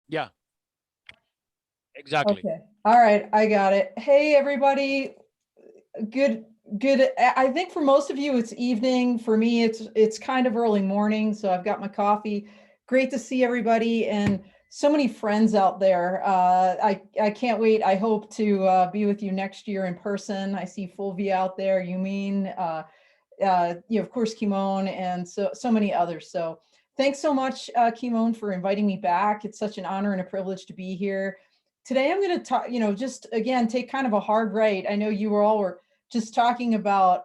Yeah, exactly. Okay. All right. I got it. Hey, everybody. Good, good. I think for most of you, it's evening. For me, it's kind of early morning. So I've got my coffee. Great to see everybody and so many friends out there. I can't wait. I hope to be with you next year in person. I see Fulvia out there, you mean, of course, Kimon, and so many others. So thanks so much, Kimon, for inviting me back. It's such an honor and a privilege to be here. Today, I'm going to talk, just again, take kind of a hard right. I know you were just talking about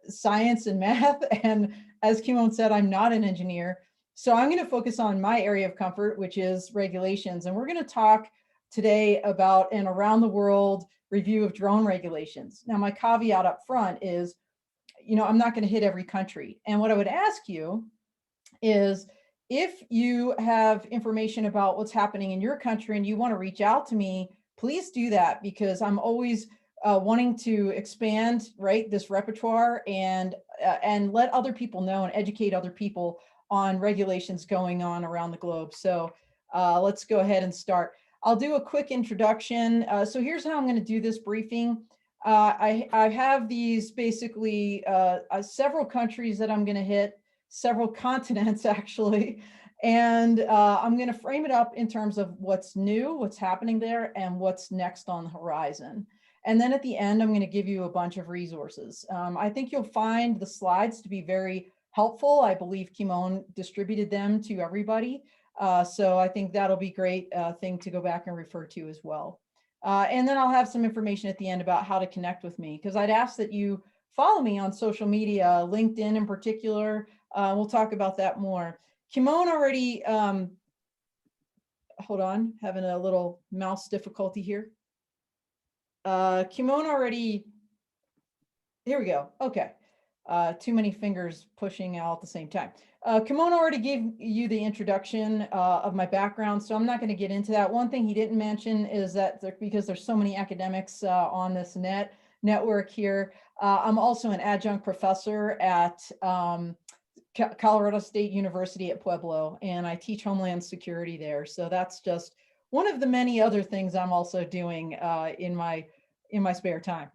science and math. And as Kimon said, I'm not an engineer. So I'm going to focus on my area of comfort, which is regulations. And we're going to talk today about an around the world review of drone regulations. Now, my caveat up front is, I'm not going to hit every country. And what I would ask you is, if you have information about what's happening in your country and you want to reach out to me, please do that, because I'm always wanting to expand, right, this repertoire and let other people know and educate other people on regulations going on around the globe. So let's go ahead and start. I'll do a quick introduction. So here's how I'm going to do this briefing. I have these basically several countries that I'm going to hit, several continents actually, and I'm going to frame it up in terms of what's new, what's happening there, and what's next on the horizon. And then at the end, I'm going to give you a bunch of resources. I think you'll find the slides to be very helpful. I believe Kimon distributed them to everybody. So I think that'll be a great thing to go back and refer to as well. And then I'll have some information at the end about how to connect with me, because I'd ask that you follow me on social media, LinkedIn in particular. We'll talk about that more. Kimon already, hold on, having a little mouse difficulty here. Kimon already, here we go. Okay. Too many fingers pushing out at the same time. Kimon already gave you the introduction of my background, so I'm not going to get into that. One thing he didn't mention is that because there's so many academics on this network here, I'm also an adjunct professor at Colorado State University at Pueblo, and I teach Homeland Security there. So that's just one of the many other things I'm also doing in my spare time.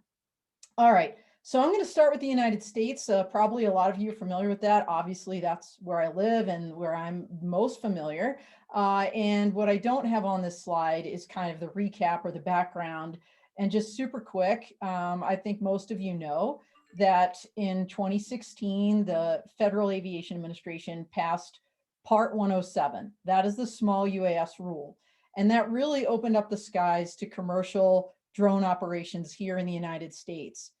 All right. So I'm going to start with the United States. Probably a lot of you are familiar with that. Obviously, that's where I live and where I'm most familiar. And what I don't have on this slide is kind of the recap or the background. And just super quick, I think most of you know that in 2016, the Federal Aviation Administration passed Part 107. That is the small UAS rule. And that really opened up the skies to commercial drone operations here in the United States.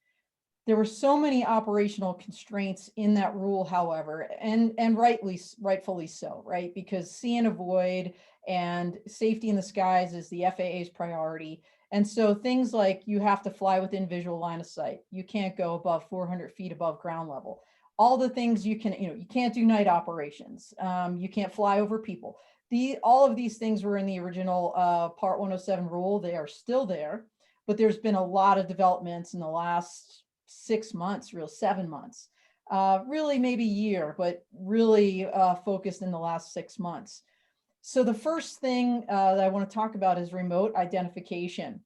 There were so many operational constraints in that rule, however, and rightfully so, right? Because see and avoid and safety in the skies is the FAA's priority. And so things like you have to fly within visual line of sight. You can't go above 400 feet above ground level. All the things you can't do night operations. You can't fly over people. All of these things were in the original Part 107 rule. They are still there, but there's been a lot of developments in the last 6 months, 7 months, really maybe a year, but really focused in the last 6 months. So the first thing that I want to talk about is remote identification.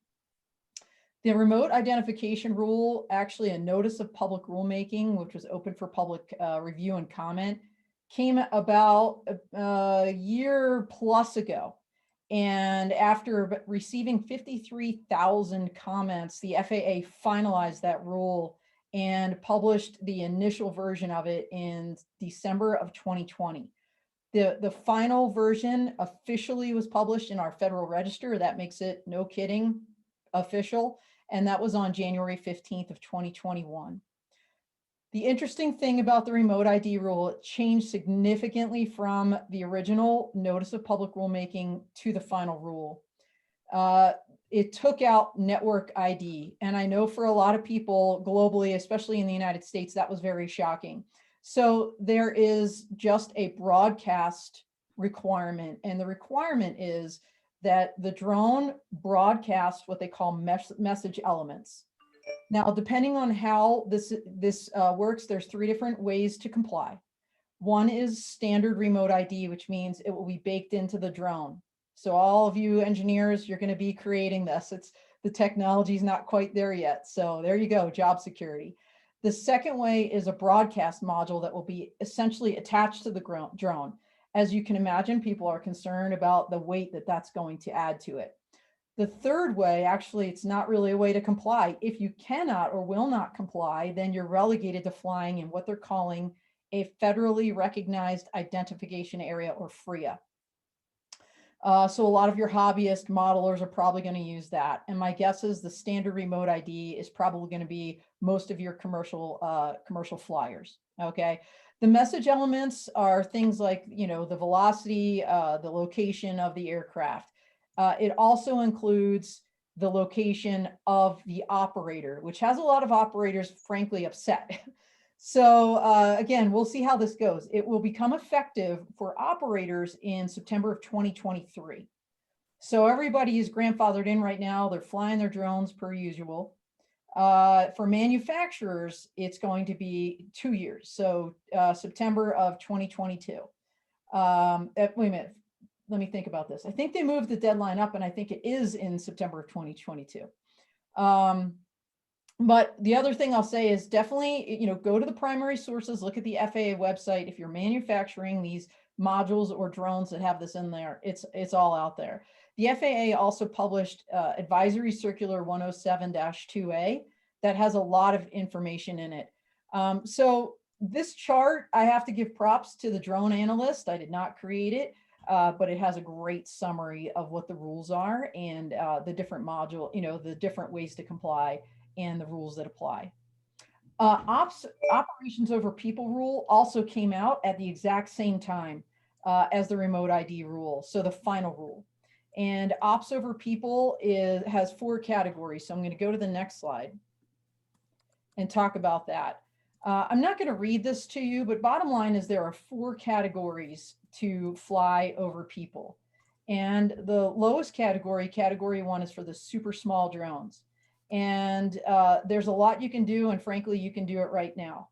The remote identification rule, actually a notice of public rulemaking, which was open for public review and comment, came about a year plus ago. And after receiving 53,000 comments, the FAA finalized that rule and published the initial version of it in December of 2020. The final version officially was published in our Federal Register. That makes it, no kidding, official. And that was on January 15th of 2021. The interesting thing about the remote ID rule, it changed significantly from the original notice of public rulemaking to the final rule. It took out network ID. And I know for a lot of people globally, especially in the United States, that was very shocking. So there is just a broadcast requirement. And the requirement is that the drone broadcast what they call message elements. Now, depending on how this works, there's 3 different ways to comply. One is standard remote ID, which means it will be baked into the drone. So all of you engineers, you're going to be creating this. The technology is not quite there yet. So there you go, job security. The second way is a broadcast module that will be essentially attached to the drone. As you can imagine, people are concerned about the weight that that's going to add to it. The third way, actually, it's not really a way to comply. If you cannot or will not comply, then you're relegated to flying in what they're calling a federally recognized identification area, or FRIA. So a lot of your hobbyist modelers are probably going to use that. And my guess is the standard remote ID is probably going to be most of your commercial flyers. Okay. The message elements are things like, the velocity, the location of the aircraft. It also includes the location of the operator, which has a lot of operators, frankly, upset. So again, we'll see how this goes. It will become effective for operators in September of 2023. So everybody is grandfathered in right now. They're flying their drones per usual. For manufacturers, it's going to be 2 years. So September of 2022. Wait a minute. Let me think about this. I think they moved the deadline up, and I think it is in September of 2022. But the other thing I'll say is definitely, go to the primary sources, look at the FAA website. If you're manufacturing these modules or drones that have this in there, it's all out there. The FAA also published Advisory Circular 107-2A that has a lot of information in it. So this chart, I have to give props to the drone analyst. I did not create it, but it has a great summary of what the rules are and the different the different ways to comply and the rules that apply. Operations over people rule also came out at the exact same time as the remote ID rule, so the final rule. And ops over people has 4 categories. So I'm going to go to the next slide and talk about that. I'm not going to read this to you, but bottom line is there are 4 categories to fly over people. And the lowest category, category 1, is for the super small drones. And there's a lot you can do, and frankly, you can do it right now.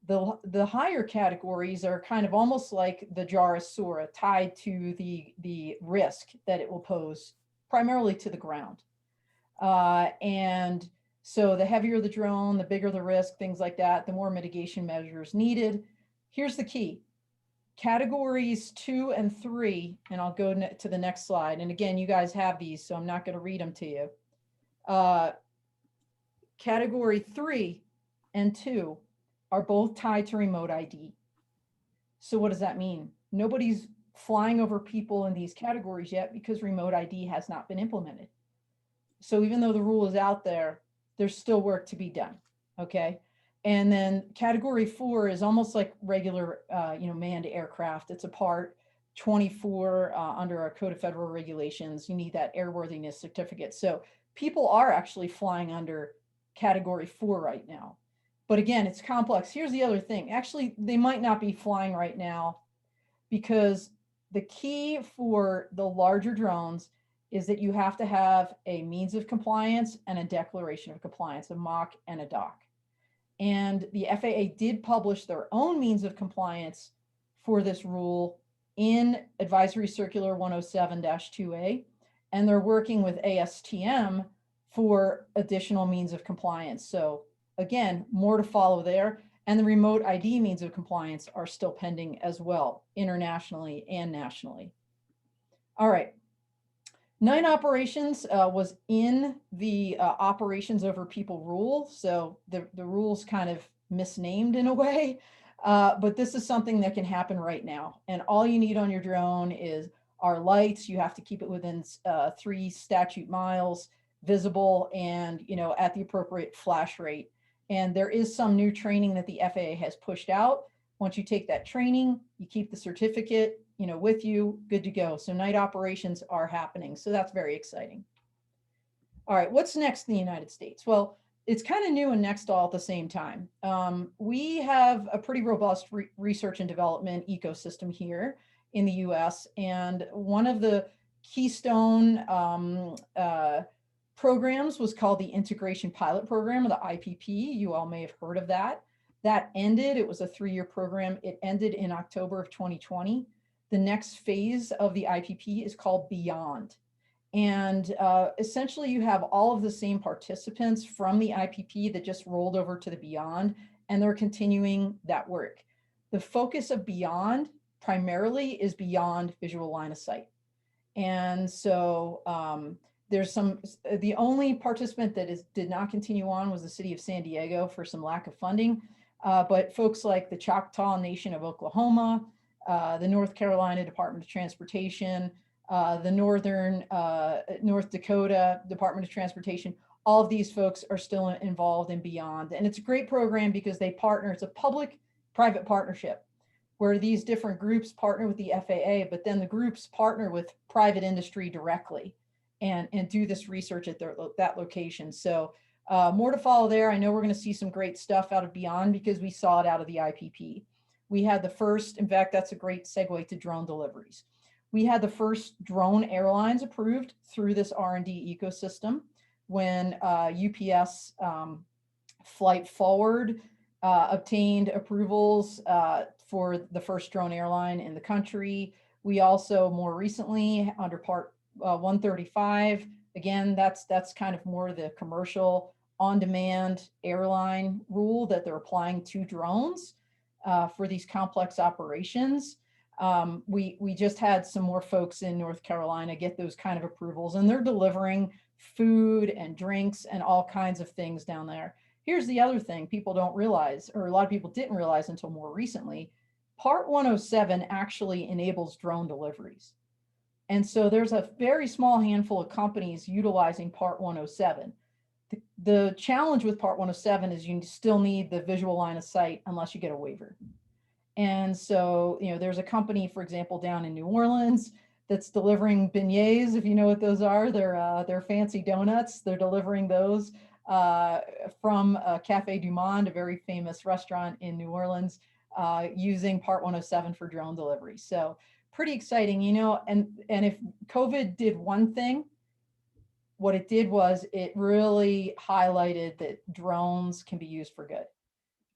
The higher categories are kind of almost like the Jaris Sora, tied to the risk that it will pose, primarily to the ground. And so the heavier the drone, the bigger the risk, things like that, the more mitigation measures needed. Here's the key. Categories 2 and 3, and I'll go to the next slide. And again, you guys have these, so I'm not going to read them to you. Category 3 and 2 are both tied to remote ID. So what does that mean? Nobody's flying over people in these categories yet because remote ID has not been implemented. So even though the rule is out there, there's still work to be done. Okay. And then category 4 is almost like regular, manned aircraft. It's a part 24 under our Code of Federal Regulations. You need that airworthiness certificate. So people are actually flying under category 4 right now. But again, it's complex. Here's the other thing. Actually, they might not be flying right now because the key for the larger drones is that you have to have a means of compliance and a declaration of compliance, a MOC and a DOC. And the FAA did publish their own means of compliance for this rule in Advisory Circular 107-2A, and they're working with ASTM for additional means of compliance. So again, more to follow there. And the remote ID means of compliance are still pending as well, internationally and nationally. All right. Night operations was in the operations over people rule. So the rule's kind of misnamed in a way, but this is something that can happen right now. And all you need on your drone are lights. You have to keep it within 3 statute miles, visible, and at the appropriate flash rate. And there is some new training that the FAA has pushed out. Once you take that training, you keep the certificate, with you, good to go. So night operations are happening. So that's very exciting. All right, what's next in the United States? Well, it's kind of new and next all at the same time. We have a pretty robust research and development ecosystem here in the US. And one of the keystone programs was called the Integration Pilot Program, or the IPP. You all may have heard of that. That ended. It was a 3-year program. It ended in October of 2020. the next phase of the IPP is called Beyond. And essentially, you have all of the same participants from the IPP that just rolled over to the Beyond, and they're continuing that work. The focus of Beyond primarily is beyond visual line of sight. And so there's the only participant that did not continue on was the city of San Diego for some lack of funding. But folks like the Choctaw Nation of Oklahoma, the North Carolina Department of Transportation, the North Dakota Department of Transportation, all of these folks are still involved in Beyond. And it's a great program because they partner, it's a public-private partnership where these different groups partner with the FAA, but then the groups partner with private industry directly and do this research at that location. So more to follow there. I know we're going to see some great stuff out of Beyond because we saw it out of the IPP. We had the first, in fact, that's a great segue to drone deliveries. We had the first drone airlines approved through this R&D ecosystem when UPS Flight Forward obtained approvals for the first drone airline in the country. We also more recently under Part 135, again, that's kind of more the commercial on-demand airline rule that they're applying to drones for these complex operations. We just had some more folks in North Carolina get those kind of approvals, and they're delivering food and drinks and all kinds of things down there. Here's the other thing people don't realize, or a lot of people didn't realize until more recently. Part 107 actually enables drone deliveries. And so there's a very small handful of companies utilizing Part 107. The challenge with Part 107 is you still need the visual line of sight unless you get a waiver. And so, there's a company, for example, down in New Orleans that's delivering beignets, if you know what those are. They're fancy donuts. They're delivering those from Café Du Monde, a very famous restaurant in New Orleans, using Part 107 for drone delivery. So pretty exciting, and if COVID did one thing, what it did was it really highlighted that drones can be used for good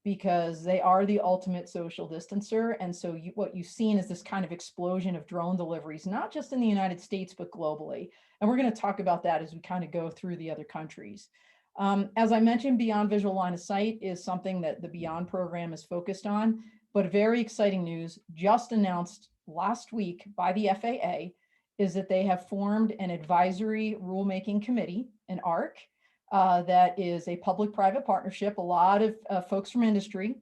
because they are the ultimate social distancer. And so what you've seen is this kind of explosion of drone deliveries, not just in the United States, but globally. And we're going to talk about that as we kind of go through the other countries. As I mentioned, Beyond Visual Line of Sight is something that the Beyond program is focused on, but very exciting news just announced last week by the FAA is that they have formed an advisory rulemaking committee, an ARC, that is a public-private partnership. A lot of folks from industry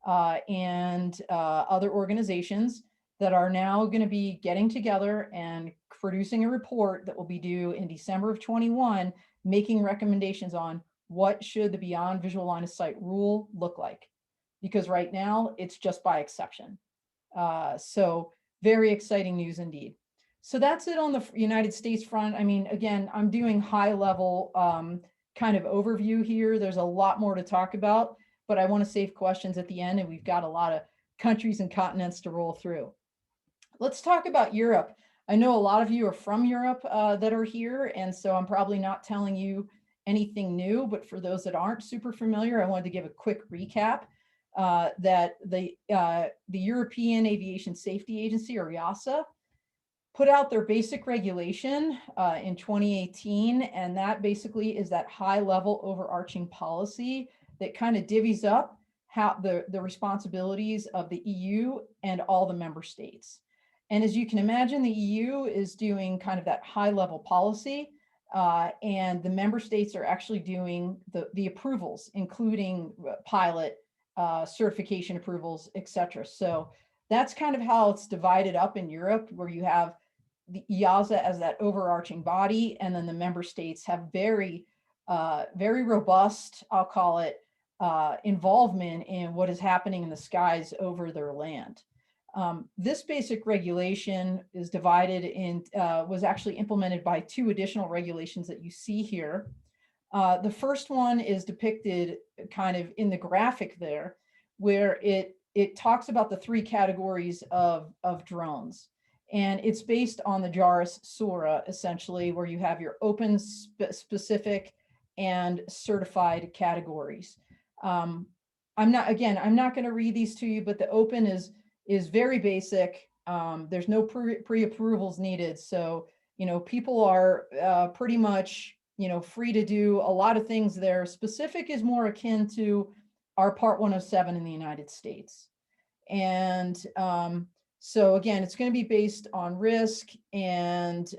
and other organizations that are now going to be getting together and producing a report that will be due in December of 21, making recommendations on what should the Beyond Visual Line of Sight rule look like. Because right now it's just by exception. So very exciting news indeed. So that's it on the United States front. I mean, again, I'm doing high level kind of overview here. There's a lot more to talk about, but I want to save questions at the end, and we've got a lot of countries and continents to roll through. Let's talk about Europe. I know a lot of you are from Europe that are here, and so I'm probably not telling you anything new, but for those that aren't super familiar, I wanted to give a quick recap that the European Aviation Safety Agency, or EASA, put out their basic regulation in 2018, and that basically is that high-level overarching policy that kind of divvies up how the responsibilities of the EU and all the member states. And as you can imagine, the EU is doing kind of that high-level policy, and the member states are actually doing the approvals, including pilot certification approvals, et cetera. So that's kind of how it's divided up in Europe, where you have the EASA as that overarching body, and then the member states have very robust, I'll call it, involvement in what is happening in the skies over their land. This basic regulation is divided in, was actually implemented by two additional regulations that you see here. The first one is depicted kind of in the graphic there, where it talks about the three categories of drones. And it's based on the JARIS SORA, essentially, where you have your open, specific, and certified categories. I'm not going to read these to you, but the open is very basic. There's no pre-approvals needed. So, people are pretty much, free to do a lot of things there. Specific is more akin to our Part 107 in the United States. And so again, it's going to be based on risk and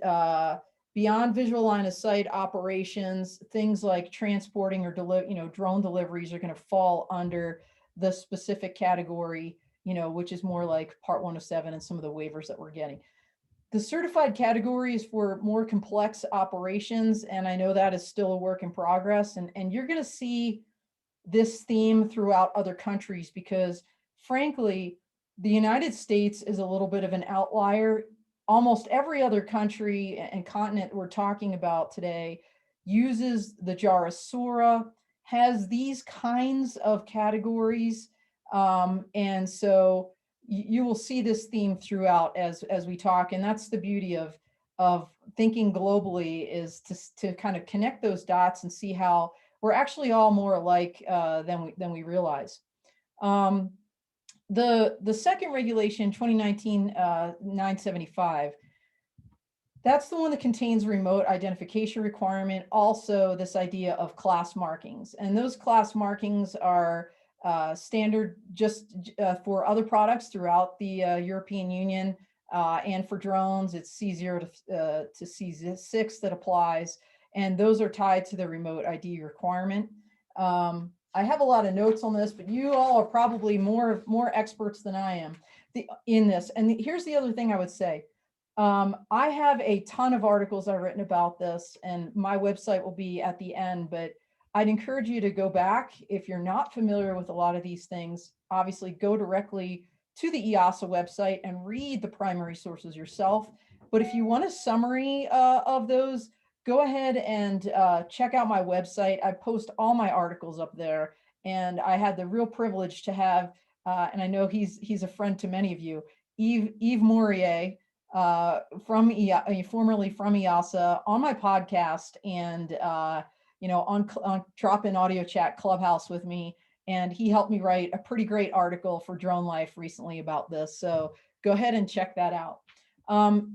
beyond visual line of sight operations, things like transporting or drone deliveries are going to fall under the specific category, which is more like Part 107 and some of the waivers that we're getting. The certified category is for more complex operations, and I know that is still a work in progress. And you're going to see this theme throughout other countries because, frankly, the United States is a little bit of an outlier. Almost every other country and continent we're talking about today uses the JARA SORA, has these kinds of categories. And so you will see this theme throughout as we talk. And that's the beauty of thinking globally, is to kind of connect those dots and see how we're actually all more alike than we realize. The second regulation, 2019-975, that's the one that contains remote identification requirement. Also, this idea of class markings, and those class markings are standard just for other products throughout the European Union, and for drones, it's C0 to C6 that applies, and those are tied to the remote ID requirement. I have a lot of notes on this, but you all are probably more experts than I am in this. And here's the other thing I would say. I have a ton of articles I've written about this, and my website will be at the end, but I'd encourage you to go back. If you're not familiar with a lot of these things, obviously go directly to the IASA website and read the primary sources yourself. But if you want a summary of those, go ahead and check out my website. I post all my articles up there, and I had the real privilege to have, and I know he's a friend to many of you, Yves Morier, formerly from IASA, on my podcast, and on Drop-In Audio Chat Clubhouse with me. And he helped me write a pretty great article for Drone Life recently about this. So go ahead and check that out.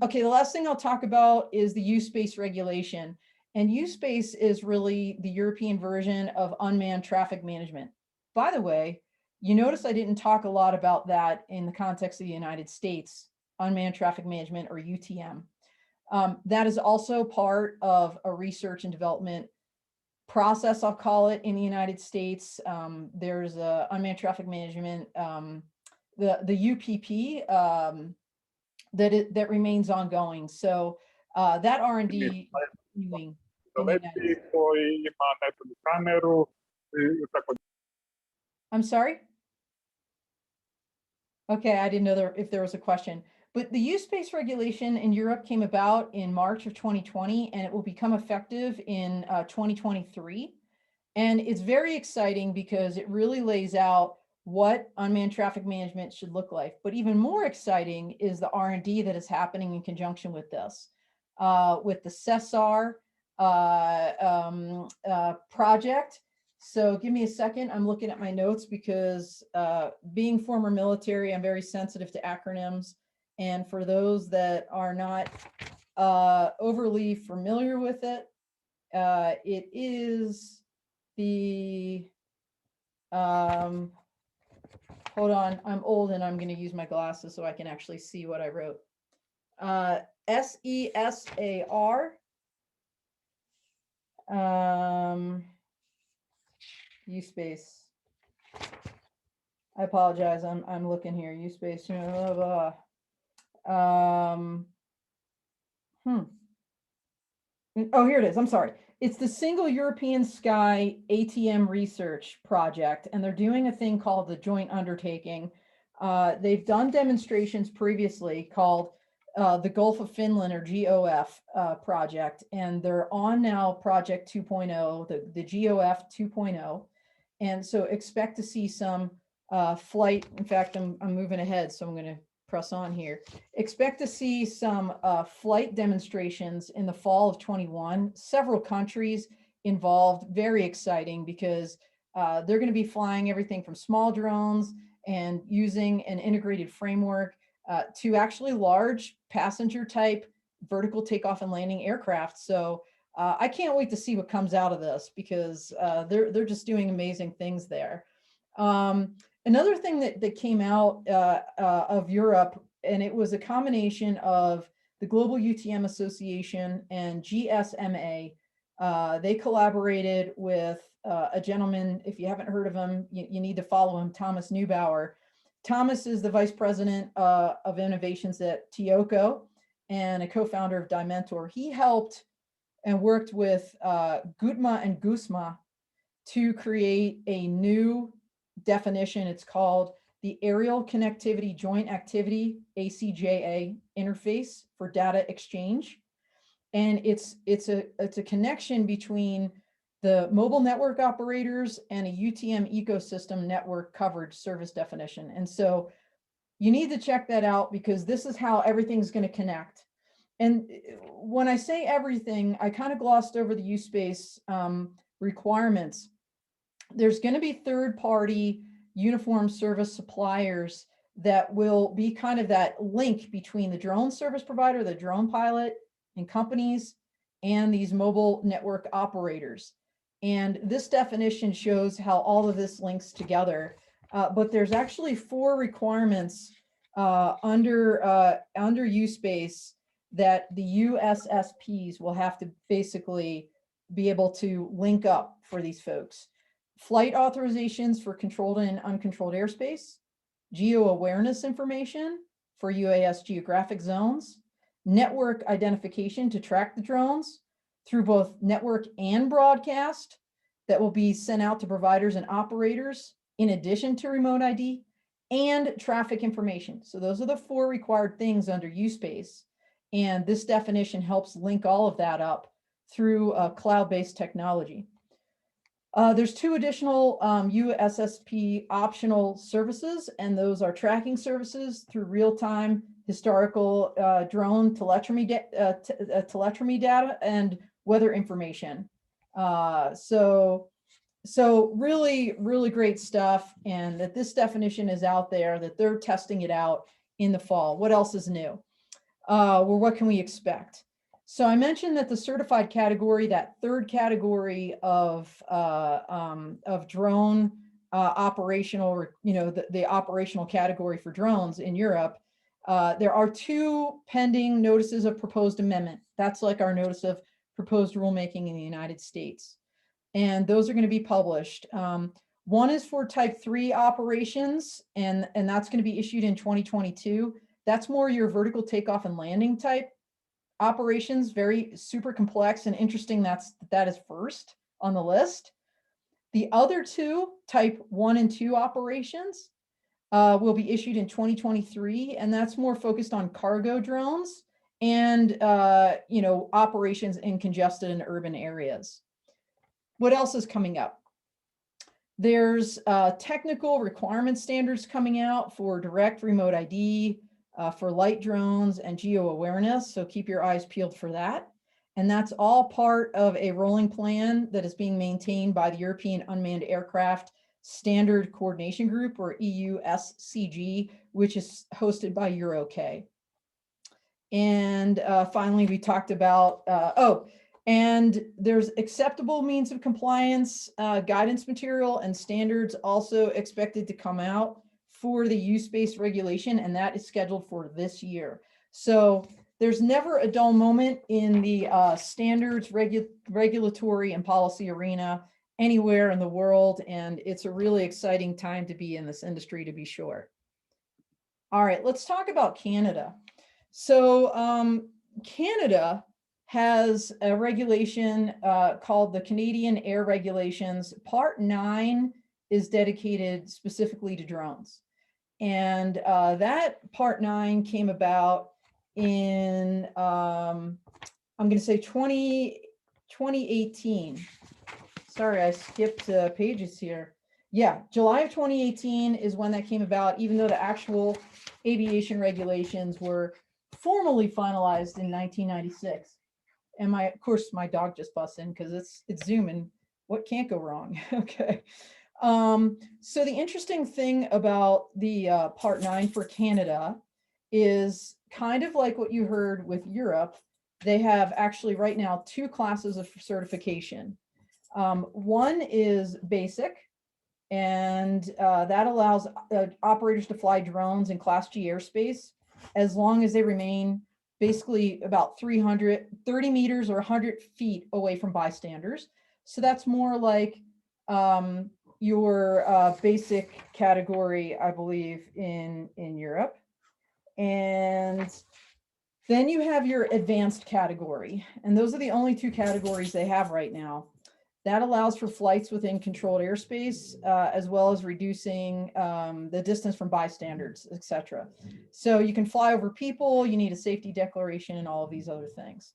Okay, the last thing I'll talk about is the U-Space regulation. And U-Space is really the European version of unmanned traffic management. By the way, you notice I didn't talk a lot about that in the context of the United States, unmanned traffic management, or UTM. That is also part of a research and development process, I'll call it, in the United States. There's a unmanned traffic management, the UPP, that remains ongoing. So that R&D continuing. I'm sorry? Okay, I didn't know if there was a question. But the U-Space regulation in Europe came about in March of 2020, and it will become effective in 2023. And it's very exciting because it really lays out what unmanned traffic management should look like. But even more exciting is the R&D that is happening in conjunction with this, with the CESAR project. So give me a second. I'm looking at my notes because being former military, I'm very sensitive to acronyms. And for those that are not overly familiar with it, it is the, hold on, I'm old and I'm going to use my glasses so I can actually see what I wrote. SESAR, U-Space. I apologize. I'm looking here. U-Space. Oh, here it is. I'm sorry. It's the Single European Sky ATM Research Project, and they're doing a thing called the Joint Undertaking. They've done demonstrations previously called the Gulf of Finland, or GOF project, and they're on now Project 2.0, the GOF 2.0. And so expect to see some flight. In fact, I'm moving ahead, so I'm going to press on here. Expect to see some flight demonstrations in the fall of 21. Several countries involved. Very exciting because they're going to be flying everything from small drones and using an integrated framework to actually large passenger type vertical takeoff and landing aircraft. So I can't wait to see what comes out of this, because they're just doing amazing things there. Another thing that came out of Europe, and it was a combination of the Global UTM Association and GSMA. They collaborated with a gentleman. If you haven't heard of him, you need to follow him, Thomas Neubauer. Thomas is the vice president of innovations at Tioco and a co-founder of Dimentor. He helped and worked with Gutma and Gusma to create a new definition. It's called the Aerial Connectivity Joint Activity, ACJA, interface for data exchange. And it's a connection between the mobile network operators and a UTM ecosystem network coverage service definition. And so you need to check that out, because this is how everything's going to connect. And when I say everything, I kind of glossed over the USpace requirements. There's going to be third-party uniform service suppliers that will be kind of that link between the drone service provider, the drone pilot, and companies, and these mobile network operators. And this definition shows how all of this links together. But there's actually 4 requirements under USpace that the USSPs will have to basically be able to link up for these folks. Flight authorizations for controlled and uncontrolled airspace, geo-awareness information for UAS geographic zones, network identification to track the drones through both network and broadcast that will be sent out to providers and operators in addition to remote ID, and traffic information. So those are the 4 required things under USpace. And this definition helps link all of that up through cloud-based technology. There's 2 additional USSP optional services, and those are tracking services through real-time historical drone telemetry data and weather information. So really, really great stuff, and that this definition is out there, that they're testing it out in the fall. What else is new? Well, what can we expect? So I mentioned that the certified category, that 3rd category of drone operational, the operational category for drones in Europe, there are 2 pending notices of proposed amendment. That's like our notice of proposed rulemaking in the United States. And those are going to be published. One is for type 3 operations, and that's going to be issued in 2022. That's more your vertical takeoff and landing type operations, very super complex and interesting. That is first on the list. The other 2, type 1 and 2 operations, will be issued in 2023, and that's more focused on cargo drones and operations in congested and urban areas. What else is coming up? There's technical requirement standards coming out for direct remote ID, for light drones and geo-awareness, so keep your eyes peeled for that. And that's all part of a rolling plan that is being maintained by the European Unmanned Aircraft Standard Coordination Group, or EUSCG, which is hosted by EuroK. And finally, we talked about, and there's acceptable means of compliance, guidance material and standards also expected to come out for the USpace regulation, and that is scheduled for this year. So there's never a dull moment in the standards, regulatory and policy arena anywhere in the world, and it's a really exciting time to be in this industry, to be sure. All right, let's talk about Canada. So Canada has a regulation called the Canadian Air Regulations. Part 9 is dedicated specifically to drones. And that Part 9 came about in, I'm going to say 2018. Sorry, I skipped pages here. Yeah, July of 2018 is when that came about, even though the actual aviation regulations were formally finalized in 1996. And of course, my dog just busts in because it's Zooming. What can't go wrong? Okay. So the interesting thing about the Part 9 for Canada is kind of like what you heard with Europe. They have actually right now 2 classes of certification. One is basic, and that allows operators to fly drones in Class G airspace as long as they remain basically about 330 meters or 100 feet away from bystanders. So that's more like your basic category, I believe, in Europe. And then you have your advanced category, and those are the only 2 categories they have right now. That allows for flights within controlled airspace, as well as reducing the distance from bystanders, etc. So you can fly over people, you need a safety declaration and all of these other things.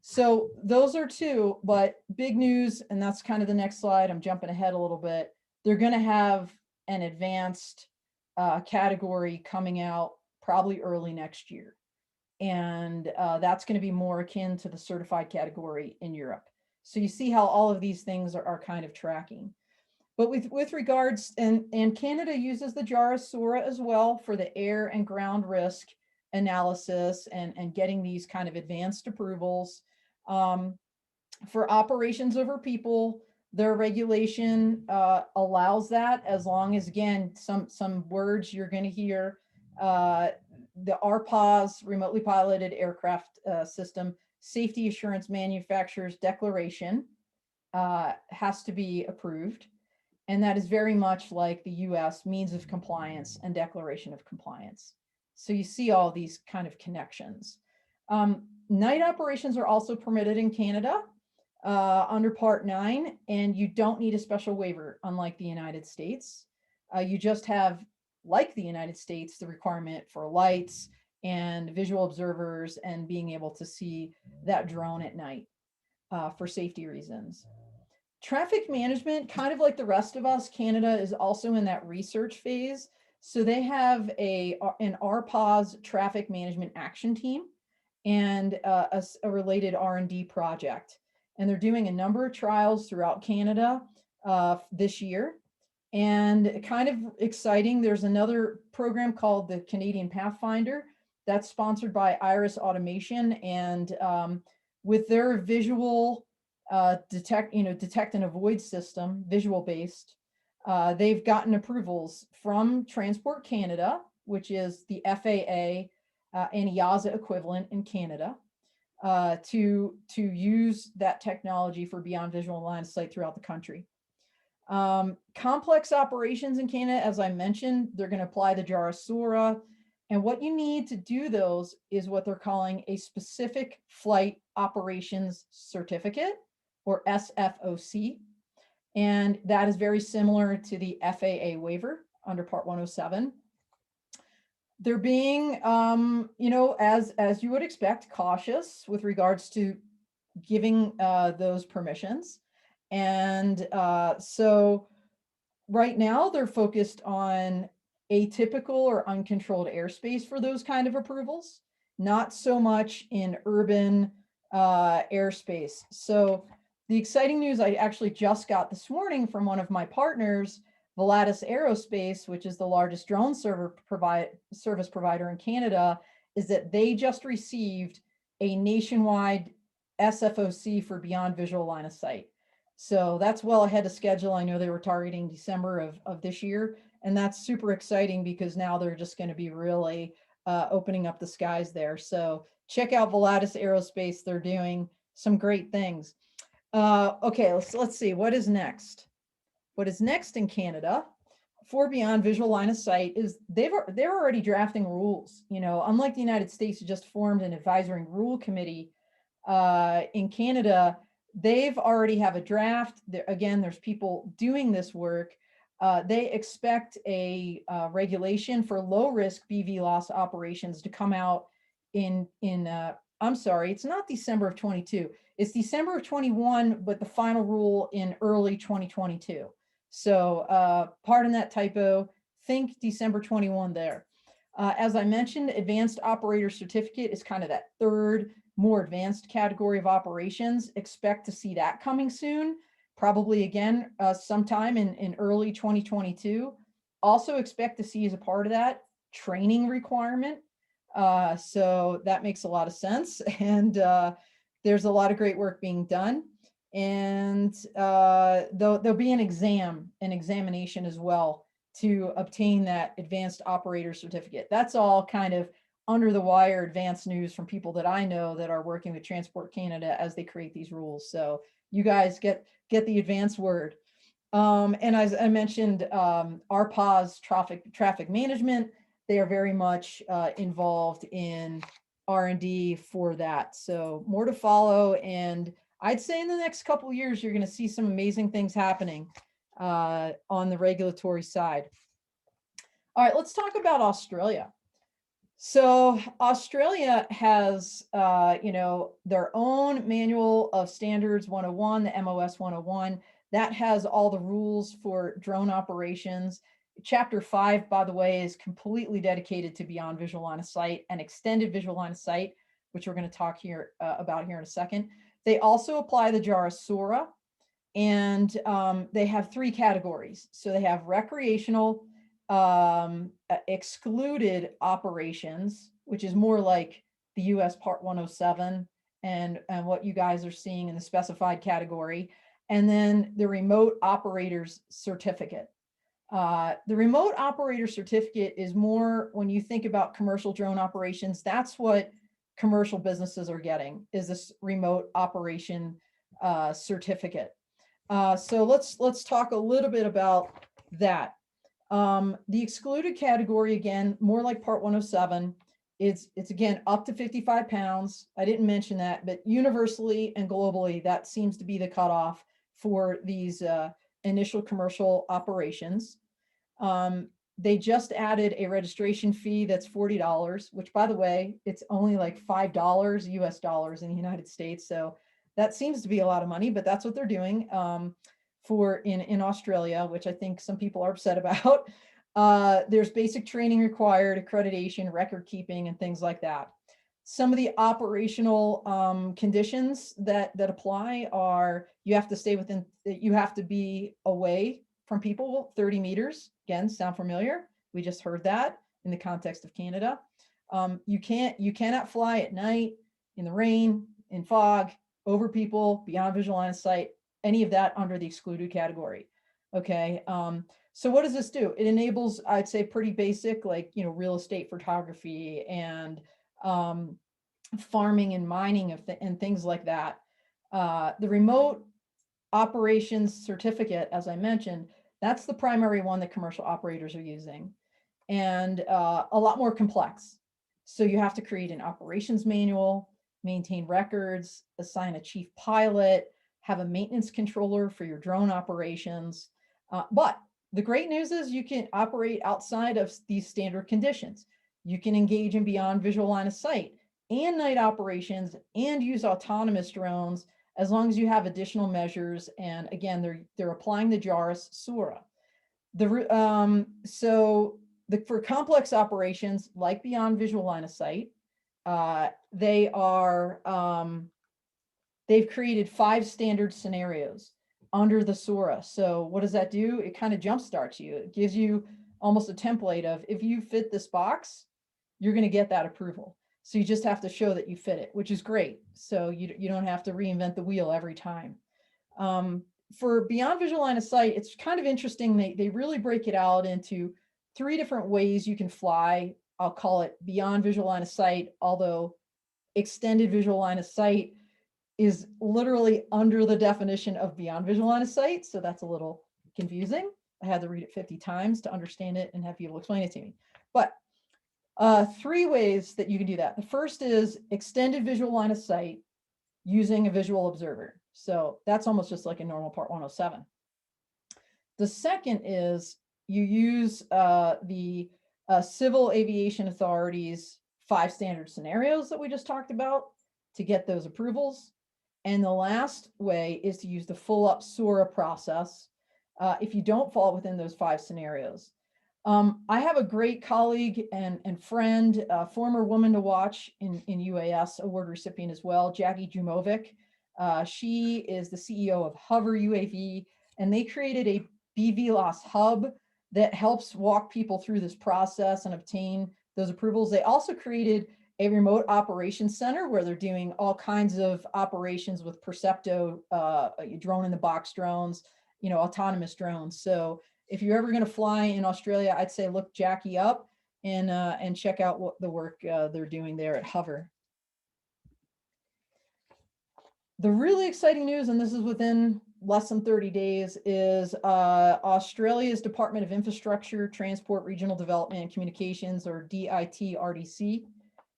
So those are 2, but big news, and that's kind of the next slide. I'm jumping ahead a little bit. They're going to have an advanced category coming out probably early next year. And that's going to be more akin to the certified category in Europe. So you see how all of these things are kind of tracking. But with regards, and Canada uses the JARA SORA as well for the air and ground risk analysis and getting these kind of advanced approvals. For operations over people, their regulation allows that, as long as, again, some words you're going to hear, the RPAS, remotely piloted aircraft system, safety assurance manufacturer's declaration has to be approved. And that is very much like the US means of compliance and declaration of compliance. So you see all these kind of connections. Night operations are also permitted in Canada under Part 9, and you don't need a special waiver, unlike the United States. You just have, like the United States, the requirement for lights and visual observers and being able to see that drone at night for safety reasons. Traffic management, kind of like the rest of us, Canada is also in that research phase. So they have an RPAS traffic management action team and a related R&D project. And they're doing a number of trials throughout Canada this year. And kind of exciting, there's another program called the Canadian Pathfinder that's sponsored by Iris Automation. And with their visual detect and avoid system, visual based, they've gotten approvals from Transport Canada, which is the FAA and IASA equivalent in Canada, to use that technology for beyond visual line of sight throughout the country. Complex operations in Canada, as I mentioned, they're going to apply the JARA SORA. And what you need to do those is what they're calling a specific flight operations certificate, or SFOC. And that is very similar to the FAA waiver under Part 107. They're being, as you would expect, cautious with regards to giving those permissions. And so right now they're focused on atypical or uncontrolled airspace for those kind of approvals, not so much in urban airspace. So the exciting news I actually just got this morning from one of my partners, Volatus Aerospace, which is the largest drone service provider in Canada, is that they just received a nationwide SFOC for beyond visual line of sight. So that's well ahead of schedule. I know they were targeting December of this year, and that's super exciting because now they're just going to be really opening up the skies there. So check out Volatus Aerospace. They're doing some great things. Okay, let's see. What is next? What is next in Canada for beyond visual line of sight is they're already drafting rules. Unlike the United States, who just formed an advisory rule committee, in Canada, they've already have a draft. Again, there's people doing this work. They expect a regulation for low risk BVLOS operations to come out I'm sorry, it's not December of 22. It's December of 21, but the final rule in early 2022. So pardon that typo, think December 21 there. As I mentioned, advanced operator certificate is kind of that third, more advanced category of operations. Expect to see that coming soon, probably again, sometime in early 2022. Also expect to see as a part of that training requirement. So that makes a lot of sense. And there's a lot of great work being done. And there'll be an examination as well to obtain that advanced operator certificate. That's all kind of under the wire advanced news from people that I know that are working with Transport Canada as they create these rules. So you guys get the advanced word. And as I mentioned, RPA's traffic management, they are very much involved in R&D for that. So more to follow. And I'd say in the next couple of years, you're going to see some amazing things happening on the regulatory side. All right, let's talk about Australia. So Australia has, their own Manual of Standards 101, the MOS 101, that has all the rules for drone operations. Chapter 5, by the way, is completely dedicated to beyond visual line of sight and extended visual line of sight, which we're going to talk here about here in a second. They also apply the JARA SORA, and they have 3 categories. So they have recreational, excluded operations, which is more like the US Part 107 and what you guys are seeing in the specified category. And then the remote operator's certificate. The remote operator certificate is more when you think about commercial drone operations, that's what commercial businesses are getting, is this remote operation certificate. So let's talk a little bit about that. The excluded category, again, more like Part 107, it's again up to 55 pounds. I didn't mention that, but universally and globally, that seems to be the cutoff for these initial commercial operations. They just added a registration fee that's $40, which, by the way, it's only like $5 US dollars in the United States. So that seems to be a lot of money, but that's what they're doing in Australia, which I think some people are upset about. There's basic training required, accreditation, record keeping, and things like that. Some of the operational conditions that apply are you have to be away from people 30 meters. Again, sound familiar? We just heard that in the context of Canada. You cannot fly at night, in the rain, in fog, over people, beyond visual line of sight, any of that under the excluded category. Okay. So what does this do? It enables, I'd say, pretty basic, like, real estate photography and farming and mining and things like that. The remote operations certificate, as I mentioned, that's the primary one that commercial operators are using, and a lot more complex. So you have to create an operations manual, maintain records, assign a chief pilot, have a maintenance controller for your drone operations. But the great news is you can operate outside of these standard conditions. You can engage in beyond visual line of sight and night operations and use autonomous drones as long as you have additional measures. And again, they're applying the JARA SORA. For complex operations like beyond visual line of sight, they've created 5 standard scenarios under the SORA. So what does that do? It kind of jumpstarts you. It gives you almost a template of, if you fit this box, you're going to get that approval. So you just have to show that you fit it, which is great. So you don't have to reinvent the wheel every time. For beyond visual line of sight, it's kind of interesting. They really break it out into 3 different ways you can fly. I'll call it beyond visual line of sight, although extended visual line of sight is literally under the definition of beyond visual line of sight. So that's a little confusing. I had to read it 50 times to understand it and have people explain it to me. But 3 ways that you can do that. The first is extended visual line of sight using a visual observer. So that's almost just like a normal Part 107. The second is you use the Civil Aviation Authority's 5 standard scenarios that we just talked about to get those approvals. And the last way is to use the full up SORA process if you don't fall within those 5 scenarios. I have a great colleague and friend, former Woman to Watch in UAS award recipient as well, Jackie Jumovic. She is the CEO of Hover UAV, and they created a BVLOS hub that helps walk people through this process and obtain those approvals. They also created a remote operations center where they're doing all kinds of operations with Percepto, drone in the box drones, autonomous drones. So if you're ever going to fly in Australia, I'd say look Jackie up and check out what the work they're doing there at Hover. The really exciting news, and this is within less than 30 days, is Australia's Department of Infrastructure, Transport, Regional Development and Communications, or DITRDC,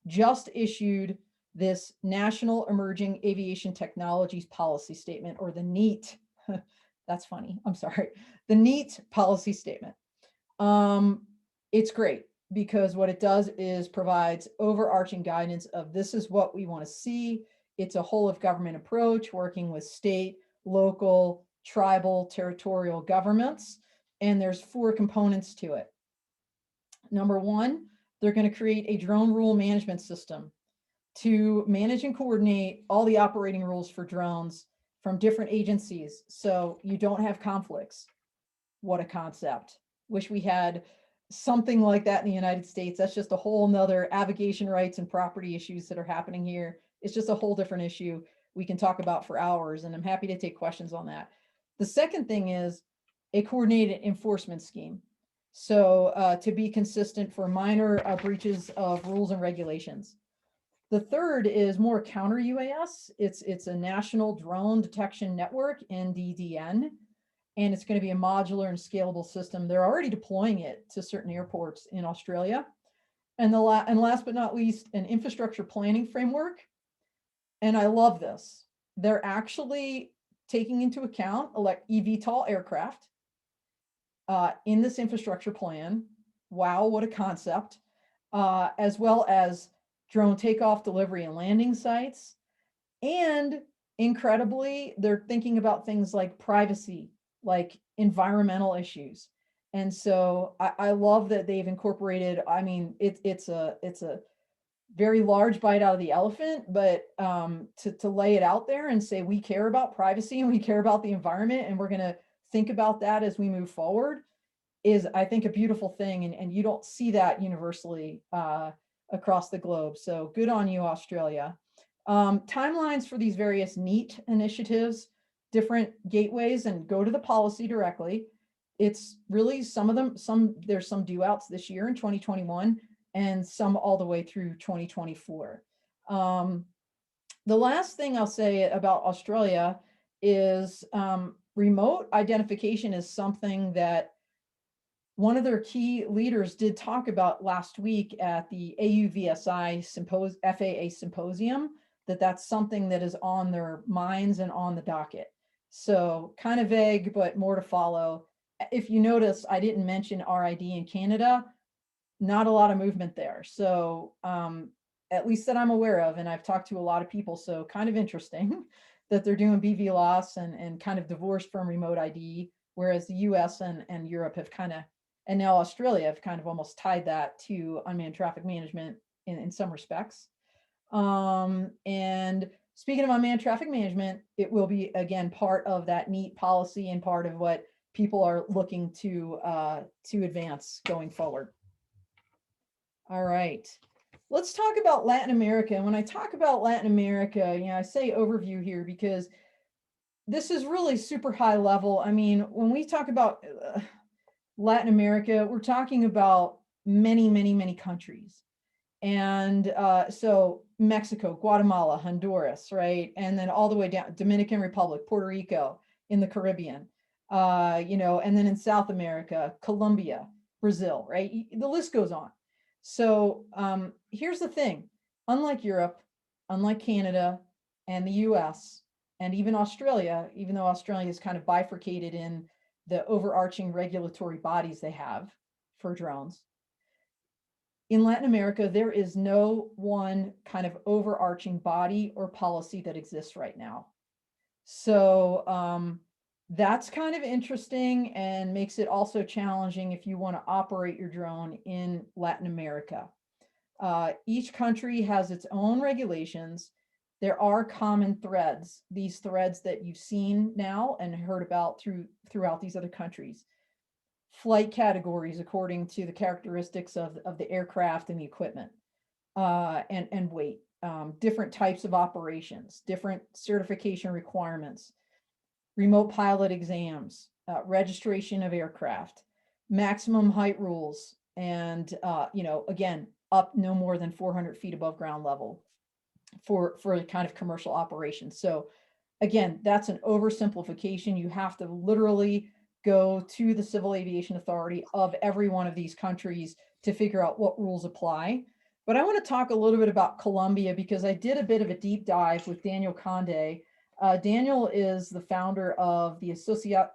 just issued this National Emerging Aviation Technologies Policy Statement, or the NEAT. That's funny. I'm sorry. The NEAT policy statement. It's great because what it does is provides overarching guidance of this is what we want to see. It's a whole of government approach working with state, local, tribal, territorial governments. And there's 4 components to it. Number 1, they're going to create a drone rule management system to manage and coordinate all the operating rules for drones from different agencies. So you don't have conflicts. What a concept. Wish we had something like that in the United States. That's just a whole nother aviation rights and property issues that are happening here. It's just a whole different issue we can talk about for hours, and I'm happy to take questions on that. The second thing is a coordinated enforcement scheme. So to be consistent for minor breaches of rules and regulations. The third is more counter UAS. It's a national drone detection network, NDDN, and it's going to be a modular and scalable system. They're already deploying it to certain airports in Australia. And last but not least, an infrastructure planning framework. And I love this. They're actually taking into account eVTOL aircraft in this infrastructure plan. Wow, what a concept. As well as drone takeoff, delivery, and landing sites. And incredibly, they're thinking about things like privacy, like environmental issues. And so I love that they've incorporated, I mean, it's a very large bite out of the elephant, but to lay it out there and say, we care about privacy and we care about the environment, and we're going to think about that as we move forward is, I think, a beautiful thing. And you don't see that universally across the globe. So good on you, Australia. Timelines for these various NEAT initiatives, different gateways, and go to the policy directly. It's really there's some due outs this year in 2021 and some all the way through 2024. The last thing I'll say about Australia is remote identification is something that one of their key leaders did talk about last week at the AUVSI FAA symposium, that's something that is on their minds and on the docket. So kind of vague, but more to follow. If you notice, I didn't mention RID in Canada, not a lot of movement there. So at least that I'm aware of, and I've talked to a lot of people, so kind of interesting that they're doing BVLOS and kind of divorced from remote ID, whereas the US and Europe have kind of, and now Australia have kind of almost tied that to unmanned traffic management in some respects. And speaking of unmanned traffic management, it will be, again, part of that NEAT policy and part of what people are looking to advance going forward. All right, let's talk about Latin America. And when I talk about Latin America, I say overview here because this is really super high level. I mean, when we talk about Latin America, we're talking about many, many, many countries. And so Mexico, Guatemala, Honduras, right? And then all the way down, Dominican Republic, Puerto Rico, in the Caribbean, and then in South America, Colombia, Brazil, right? The list goes on. So here's the thing. Unlike Europe, unlike Canada and the US, and even Australia, even though Australia is kind of bifurcated in the overarching regulatory bodies they have for drones, in Latin America, there is no one kind of overarching body or policy that exists right now. So that's kind of interesting and makes it also challenging if you want to operate your drone in Latin America. Each country has its own regulations. There are common threads, these threads that you've seen now and heard about throughout these other countries. flight categories according to the characteristics of the aircraft and the equipment, and weight, different types of operations, different certification requirements, remote pilot exams, registration of aircraft, maximum height rules, and again, up no more than 400 feet above ground level for kind of commercial operations. So again, that's an oversimplification. You have to literally go to the Civil Aviation Authority of every one of these countries to figure out what rules apply. But I want to talk a little bit about Colombia because I did a bit of a deep dive with Daniel Conde. Daniel is the founder of the Association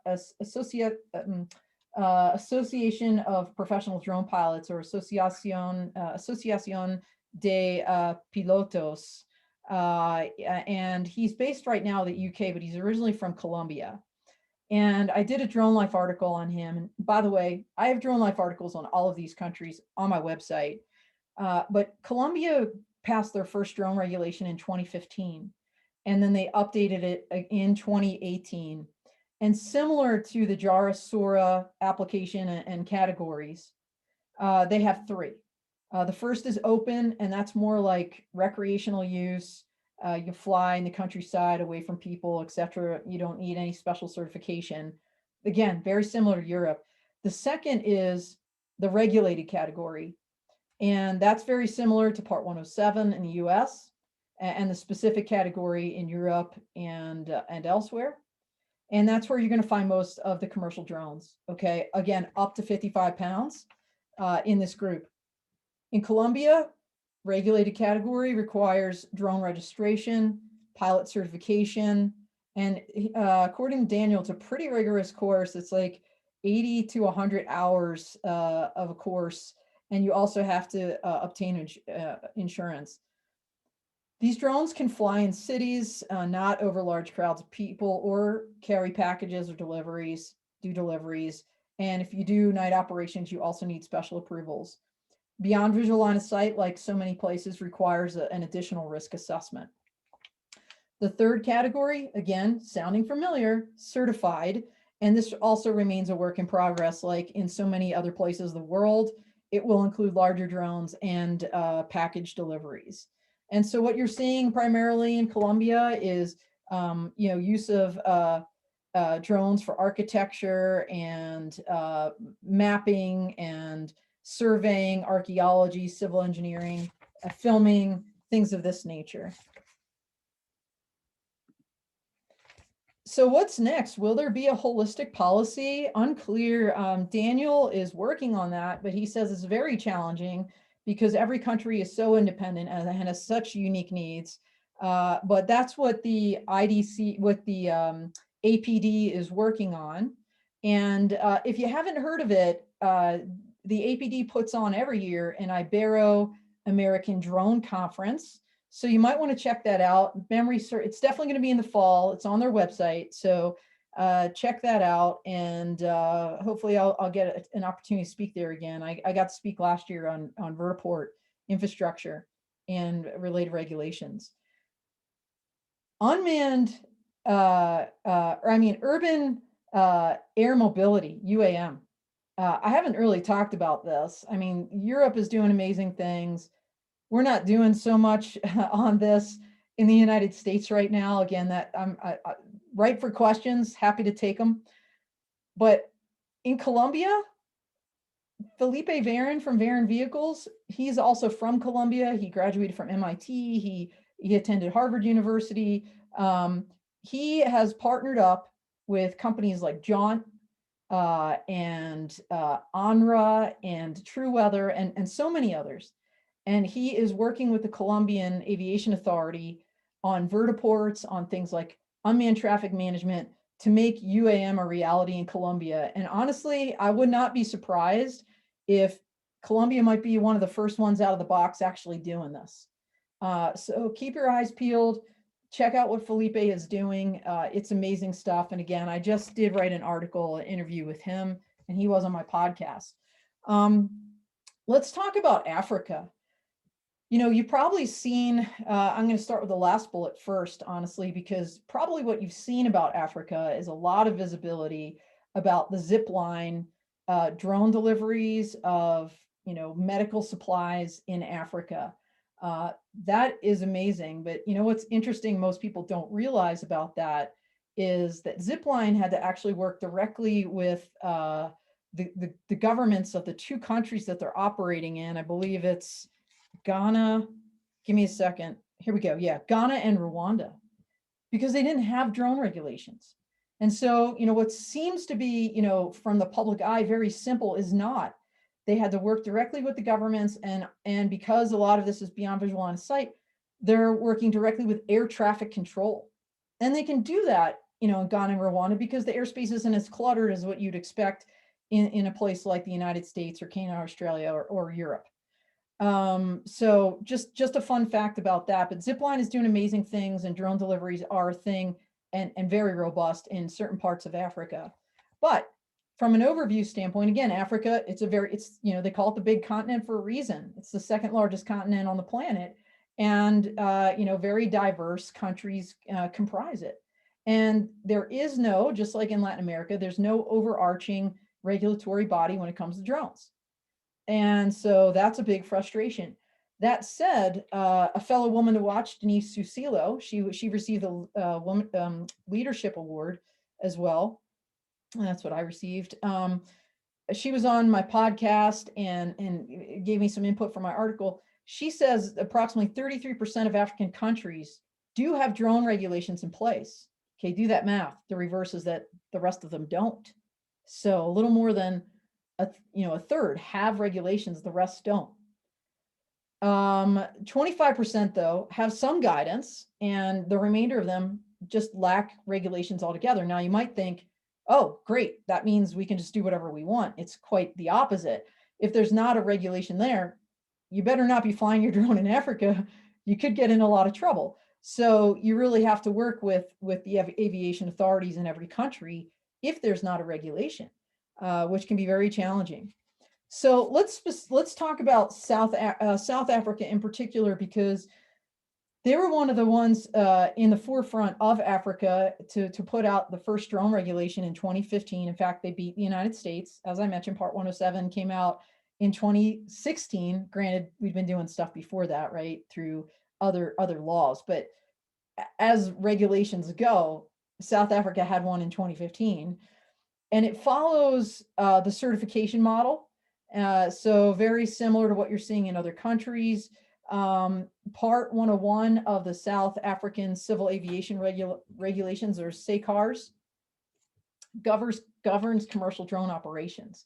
of Professional Drone Pilots, or Asociación de Pilotos. And he's based right now in the UK, but he's originally from Colombia. And I did a Drone Life article on him. And by the way, I have Drone Life articles on all of these countries on my website. But Colombia passed their first drone regulation in 2015, and then they updated it in 2018. And similar to the JARA SORA application and categories, they have three. The first is open, and that's more like recreational use. You fly in the countryside away from people, etc. You don't need any special certification. Again, very similar to Europe. The second is the regulated category, and that's very similar to Part 107 in the US and the specific category in Europe and elsewhere. And that's where you're going to find most of the commercial drones. Okay, again, up to 55 pounds in this group. In Colombia, regulated category requires drone registration, pilot certification, and according to Daniel, it's a pretty rigorous course. It's like 80 to 100 hours of a course, and you also have to obtain insurance. These drones can fly in cities, not over large crowds of people, or carry packages or do deliveries. And if you do night operations, you also need special approvals. Beyond visual line of sight, like so many places, requires an additional risk assessment. The third category, again, sounding familiar, certified. And this also remains a work in progress, like in so many other places of the world. It will include larger drones and package deliveries. And so what you're seeing primarily in Colombia is use of drones for architecture and mapping and surveying, archaeology, civil engineering, filming, things of this nature. So what's next? Will there be a holistic policy? Unclear. Daniel is working on that, but he says it's very challenging because every country is so independent and has such unique needs. But that's what the IDC, what the APD is working on. And if you haven't heard of it, the APD puts on every year an Ibero-American Drone Conference. So you might want to check that out. It's definitely going to be in the fall. It's on their website. So check that out. And hopefully I'll get an opportunity to speak there again. I got to speak last year on vertiport infrastructure and related regulations. Unmanned, urban air mobility, UAM. I haven't really talked about this. I mean, Europe is doing amazing things. We're not doing so much on this in the United States right now. Again, that I'm right for questions, happy to take them. But in Colombia, Felipe Varon from Varon Vehicles, he's also from Colombia. He graduated from MIT. He attended Harvard University. He has partnered up with companies like Jaunt and ANRA and True Weather and so many others. And he is working with the Colombian Aviation Authority on vertiports, on things like unmanned traffic management to make UAM a reality in Colombia. And honestly, I would not be surprised if Colombia might be one of the first ones out of the box actually doing this. So keep your eyes peeled. Check out what Felipe is doing. It's amazing stuff. And again, I just did write an article, an interview with him, and he was on my podcast. Let's talk about Africa. You've probably seen, I'm going to start with the last bullet first, honestly, because probably what you've seen about Africa is a lot of visibility about the zip line drone deliveries of, medical supplies in Africa. That is amazing. But what's interesting, most people don't realize about that is that Zipline had to actually work directly with the governments of the two countries that they're operating in. I believe it's Ghana. Give me a second. Here we go. Yeah, Ghana and Rwanda, because they didn't have drone regulations. And so, what seems to be, from the public eye, very simple is not. They had to work directly with the governments, and because a lot of this is beyond visual line of sight, they're working directly with air traffic control. And they can do that, in Ghana and Rwanda, because the airspace isn't as cluttered as what you'd expect in a place like the United States or Canada, Australia, or Europe. So just a fun fact about that. But Zipline is doing amazing things, and drone deliveries are a thing, and very robust in certain parts of Africa. But from an overview standpoint, again, Africa, it's they call it the big continent for a reason. It's the second largest continent on the planet, and very diverse countries comprise it. And there is no, just like in Latin America, there's no overarching regulatory body when it comes to drones. And so that's a big frustration. That said, a fellow woman to watch, Denise Susilo, she received a woman leadership award as well. And that's what I received. She was on my podcast and gave me some input for my article. She says approximately 33% of African countries do have drone regulations in place. Okay, do that math. The reverse is that the rest of them don't. So a little more than a third have regulations, the rest don't. 25% though have some guidance, and the remainder of them just lack regulations altogether. Now you might think, oh, great, that means we can just do whatever we want. It's quite the opposite. If there's not a regulation there, you better not be flying your drone in Africa. You could get in a lot of trouble. So you really have to work with the aviation authorities in every country if there's not a regulation, which can be very challenging. So let's talk about South Africa in particular, because they were one of the ones in the forefront of Africa to put out the first drone regulation in 2015. In fact, they beat the United States. As I mentioned, Part 107 came out in 2016. Granted, we've been doing stuff before that, right, through other laws. But as regulations go, South Africa had one in 2015. And it follows the certification model. So very similar to what you're seeing in other countries. Part 101 of the South African Civil Aviation Regulations, or SACARs, governs commercial drone operations.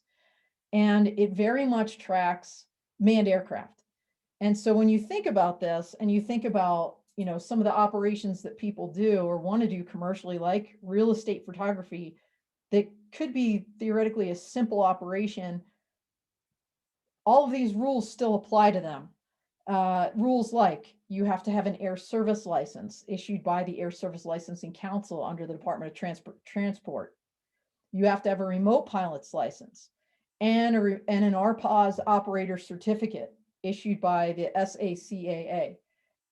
And it very much tracks manned aircraft. And so when you think about this, and you think about some of the operations that people do or want to do commercially, like real estate photography, that could be theoretically a simple operation, all of these rules still apply to them. Rules like you have to have an air service license issued by the Air Service Licensing Council under the Department of Transport. You have to have a remote pilot's license and an RPAS operator certificate issued by the SACAA.